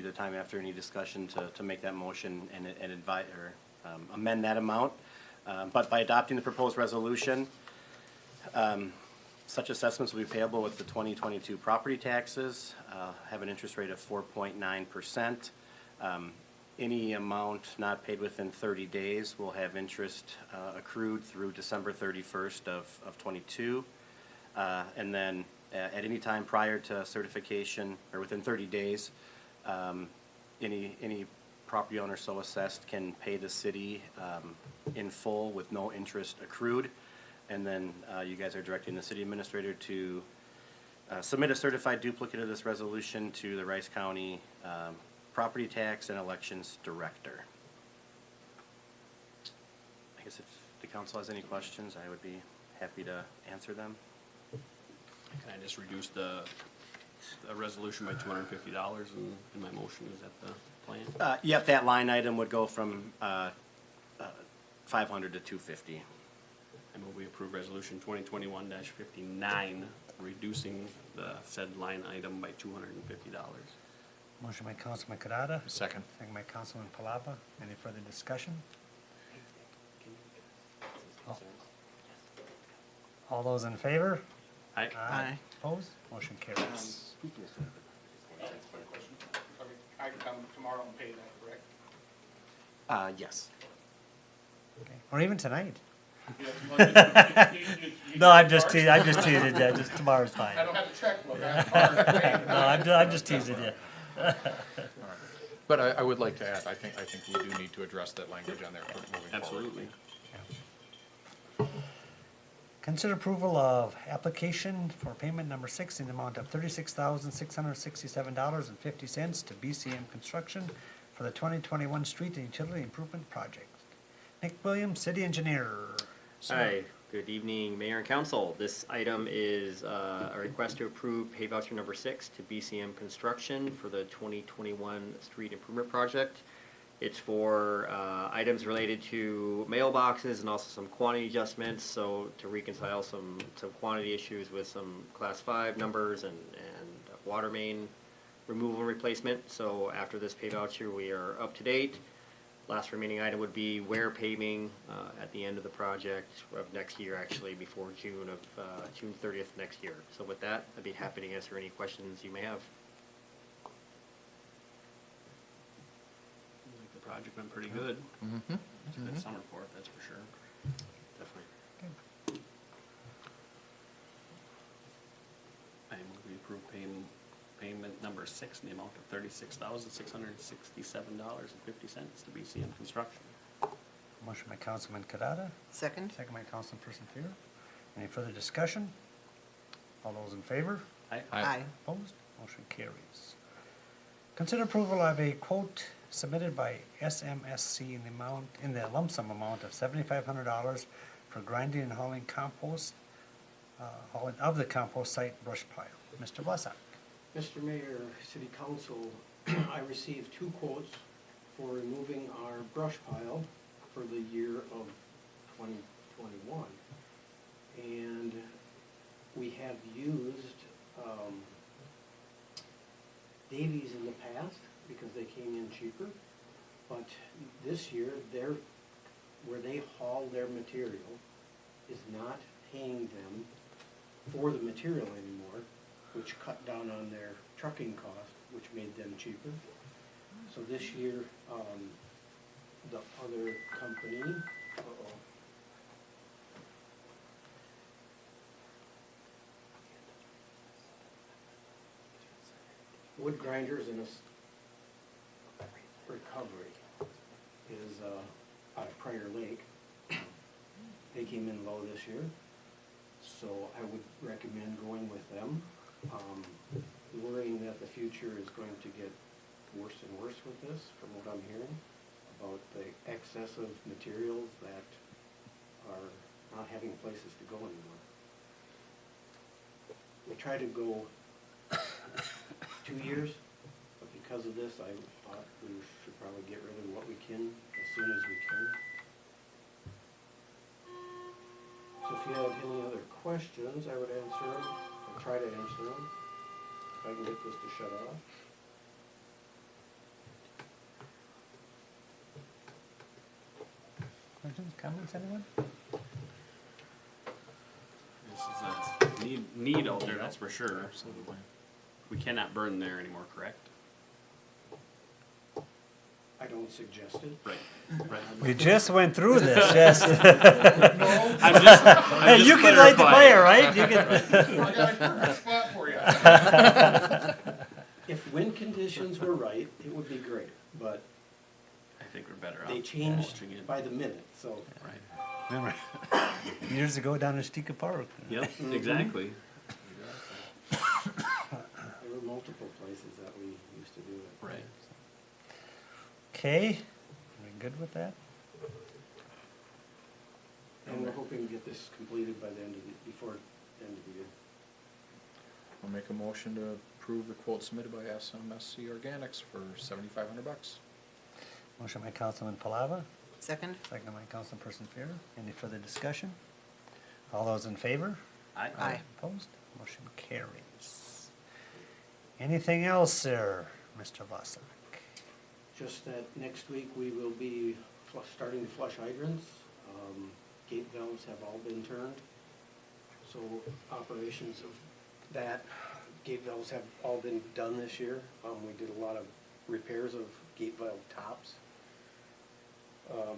the time after any discussion to make that motion and advise or amend that amount. But by adopting the proposed resolution, such assessments will be payable with the 2022 property taxes, have an interest rate of 4.9%. Any amount not paid within 30 days will have interest accrued through December 31st of 22. And then at any time prior to certification or within 30 days, any property owner so assessed can pay the city in full with no interest accrued. And then you guys are directing the city administrator to submit a certified duplicate of this resolution to the Rice County Property Tax and Elections Director. I guess if the council has any questions, I would be happy to answer them. Can I just reduce the resolution by $250 in my motion? Is that the plan? Yep, that line item would go from 500 to 250. I move we approve resolution 2021-59, reducing the said line item by $250. Motion by Councilman Kadada. Second. Second by Councilman Palava. Any further discussion? All those in favor? Aye. Opposed? Motion carries. I can come tomorrow and pay that, correct? Yes. Okay. Or even tonight. You No, I'm need just cards? teasing. I'm just teasing you. Just tomorrow's fine. I don't have a checkbook, I have a card. No, I'm just teasing you. But I would like to add, I think we do need to address that language on there moving forward. Absolutely. Consider approval of application for payment number 6 in the amount of $36,667.50 to BCM Construction for the 2021 Street and Utility Improvement Project. Nick Williams, City Engineer. Sir. Hi, good evening, Mayor and Council. This item is a request to approve pay voucher number 6 to BCM Construction for the 2021 Street Improvement Project. It's for items related to mailboxes and also some quantity adjustments, so to reconcile some quantity issues with some Class 5 numbers and water main removal and replacement. So after this pay voucher, we are up to date. Last remaining item would be wear paving at the end of the project of next year, actually before June 30th next year. So with that, I'd be happy to answer any questions you may have. I think the project went pretty good. Mm-hmm. It's a good summer for it, that's for sure. Definitely. I move we approve payment number 6 in the amount of $36,667.50 to BCM Construction. Motion by Councilman Kadada. Second? Second by Councilperson Fear. Any further discussion? All those in favor? Aye. Aye. Opposed? Motion carries. Consider approval of a quote submitted by SMSC in the lump sum amount of $7,500 for grinding and hauling compost, hauling of the compost site brush pile. Mr. Blesak. Mr. Mayor, City Council, I received 2 quotes for removing our brush pile for the year of 2021. And we have used Davies in the past because they came in cheaper. But this year, where they haul their material is not paying them for the material anymore, which cut down on their trucking cost, which made them cheaper. So this year, the other company, Wood Grinders and Recovery is out of Prior Lake. They came in low this year, so I would recommend going with them. Worrying that the future is going to get worse and worse with this, from what I'm hearing, about the excess of materials that are not having places to go anymore. We tried to go 2 years, but because of this, I thought we should probably get rid of what we can as soon as we can. So if you have any other questions, I would answer them, or try to answer them. If I can get this to shut off. questions, comments, anyone? This is a need out there, that's for sure. Absolutely. We cannot burn there anymore, correct? I don't suggest it. Right. Right. We just went through this, yes. I'm just Hey, you can light the clarifying. fire, right? You can. I got a perfect spot for you. If wind conditions were right, it would be great, but I think we're better off they changed mulching it. by the minute, so. Right. Remember, years ago down in Stika Park. Yep, exactly. There were multiple places that we used to do it. Right. Okay, we good with that? And we're hoping to get this completed by the end of before the end of the year. I'll make a motion to approve the quote submitted by SMSC Organics for $7,500. Motion by Councilman Palava, Second? second by Councilperson Fear. Any further discussion? All those in favor? Aye. Opposed? Motion carries. Anything else, sir, Mr. Vlasak? Just that next week we will be starting to flush hydrants. Gate valves have all been turned. So operations of that, gate valves have all been done this year. We did a lot of repairs of gate valve tops.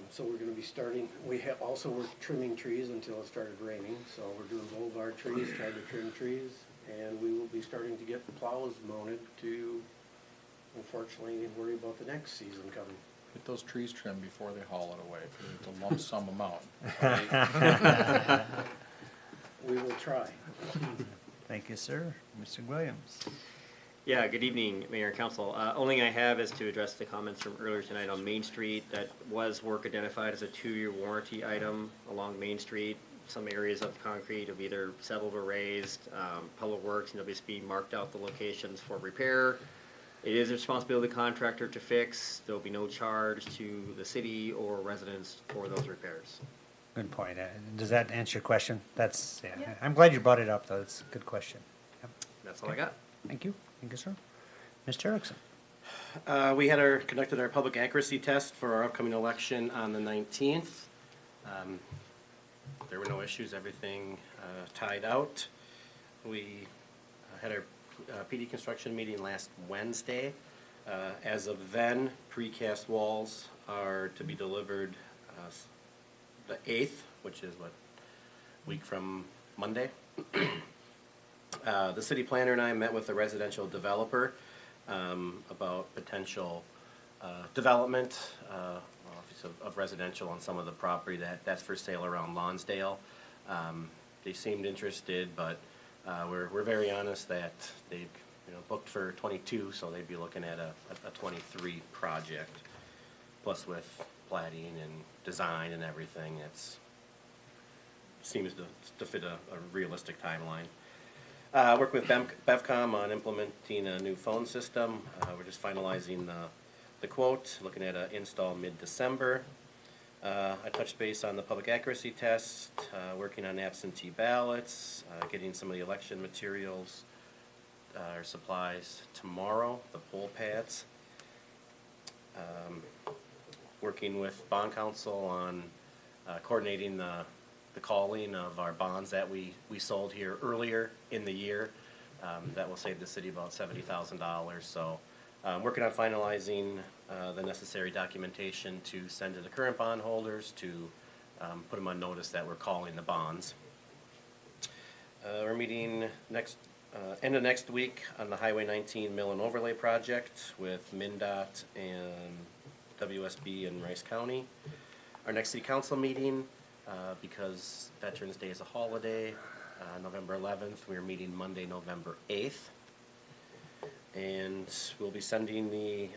So we're gonna be starting, we're trimming trees until it started raining. So we're doing boulevard trees, trying to trim trees. And we will be starting to get the plows mounted to, unfortunately, worry about the next season coming. Get those trees trimmed before they haul it away, for it's a lump sum amount. We will try. Thank you, sir. Mr. Williams? Yeah, good evening, Mayor and Council. Only thing I have is to address the comments from earlier tonight on Main Street. That was work identified as a 2-year warranty item along Main Street. Some areas of the concrete have either settled or raised. Public Works and WSB marked out the locations for repair. It is the responsibility of the contractor to fix. There'll be no charge to the city or residents for those repairs. Good point. Does that answer your question? That's, yeah. I'm glad you brought it up, though. It's a good question. Yep. That's all I got. Thank you. Thank you, sir. Mr. Erickson? We conducted our public accuracy test for our upcoming election on the 19th. There were no issues, everything tied out. We had our PD construction meeting last Wednesday. As of then, precast walls are to be delivered the 8th, which is week from Monday. The city planner and I met with a residential developer about potential development of residential on some of the property that's for sale around Lonsdale. They seemed interested, but we're very honest that they've booked for 22, so they'd be looking at a 23 project. Plus with plating and design and everything, seems to fit a realistic timeline. Work with Bevcom on implementing a new phone system. We're just finalizing the quote, looking at an install mid-December. I touched base on the public accuracy test, working on absentee ballots, getting some of the election materials or supplies tomorrow, the poll pads. Working with bond counsel on coordinating the calling of our bonds that we sold here earlier in the year. That will save the city about $70,000. So working on finalizing the necessary documentation to send to the current bondholders to put them on notice that we're calling the bonds. We're meeting end of next week on the Highway 19 Mill and Overlay project with MnDOT and WSB in Rice County. Our next city council meeting, because Veterans Day is a holiday, November 11th, we're meeting Monday, November 8th. And we'll be sending the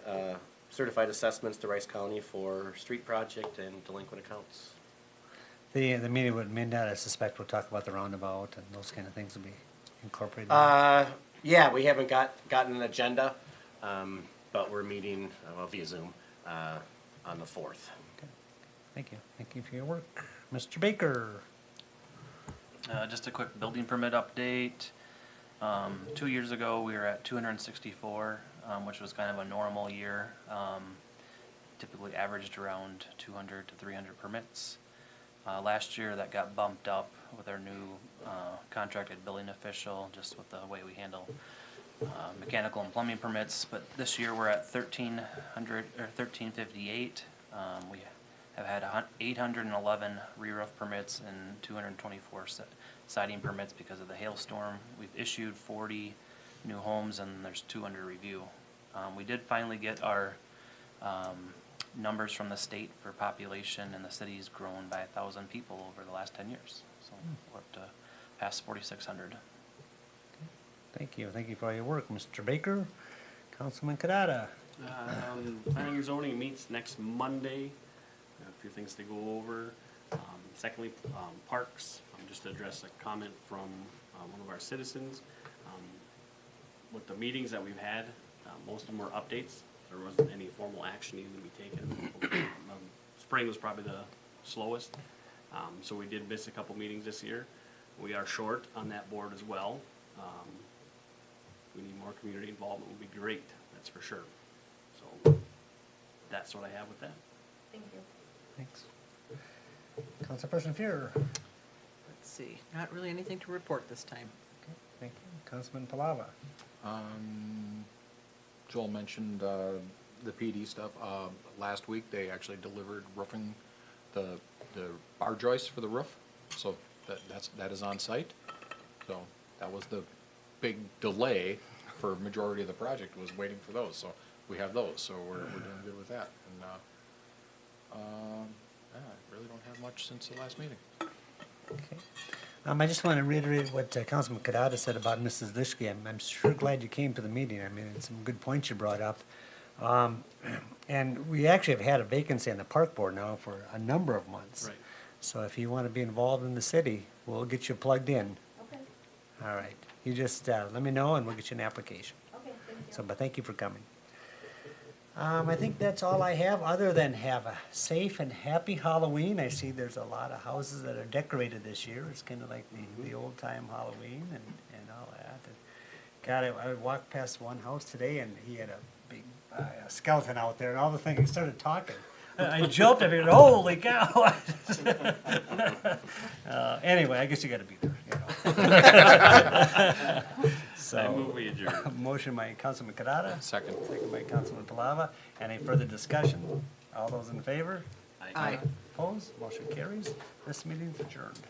certified assessments to Rice County for street project and delinquent accounts. The meeting with MnDOT, I suspect we'll talk about the roundabout and those kind of things will be incorporated. Yeah, we haven't gotten an agenda, but we're meeting via Zoom on the 4th. Okay. Thank you. Thank you for your work. Mr. Baker? Just a quick building permit update. 2 years ago, we were at 264, which was kind of a normal year. Typically averaged around 200 to 300 permits. Last year, that got bumped up with our new contracted billing official, just with the way we handle mechanical and plumbing permits. But this year, we're at 1,300, or 1,358. We have had 811 re-roof permits and 224 siding permits because of the hailstorm. We've issued 40 new homes, and there's 2 under review. We did finally get our numbers from the state for population, and the city's grown by 1,000 people over the last 10 years. So we're up to past 4,600. Thank you. Thank you for all your work. Mr. Baker, Councilman Kadada. Planning and zoning meets next Monday. A few things to go over. Secondly, parks, just to address a comment from one of our citizens. With the meetings that we've had, most of them were updates. There wasn't any formal action needing to be taken. Spring was probably the slowest, so we did miss a couple meetings this year. We are short on that board as well. We need more community involvement, would be great, that's for sure. So that's what I have with that. Thank you. Thanks. Councilperson Fuhrer. Let's see, not really anything to report this time. Okay, thank you. Councilman Palava. Joel mentioned the PD stuff. Last week, they actually delivered roofing, the bar joists for the roof, so that is on site. So that was the big delay for majority of the project, was waiting for those. So we have those, so we're doing good with that. And yeah, I really don't have much since the last meeting. Okay. I just want to reiterate what Councilman Kadada said about Mrs. Lischke. I'm sure glad you came to the meeting. I mean, it's some good points you brought up. And we actually have had a vacancy on the park board now for a number of months. Right. So if you want to be involved in the city, we'll get you plugged in. Okay, All right. You just let me know and we'll get you an application. okay, thank you. So, but thank you for coming. I think that's all I have, other than have a safe and happy Halloween. I see there's a lot of houses that are decorated this year. It's kind of like the old time Halloween and all that. And God, I walked past one house today and he had a big skeleton out there and all the things, he started talking. I jumped, I figured, holy cow. Anyway, I guess you gotta be there, you know. I move we adjourn. Motion by Councilman Kadada. Second. Second by Councilman Palava. Any further discussion? All those in favor? Aye. Opposed? Motion carries. This meeting's adjourned.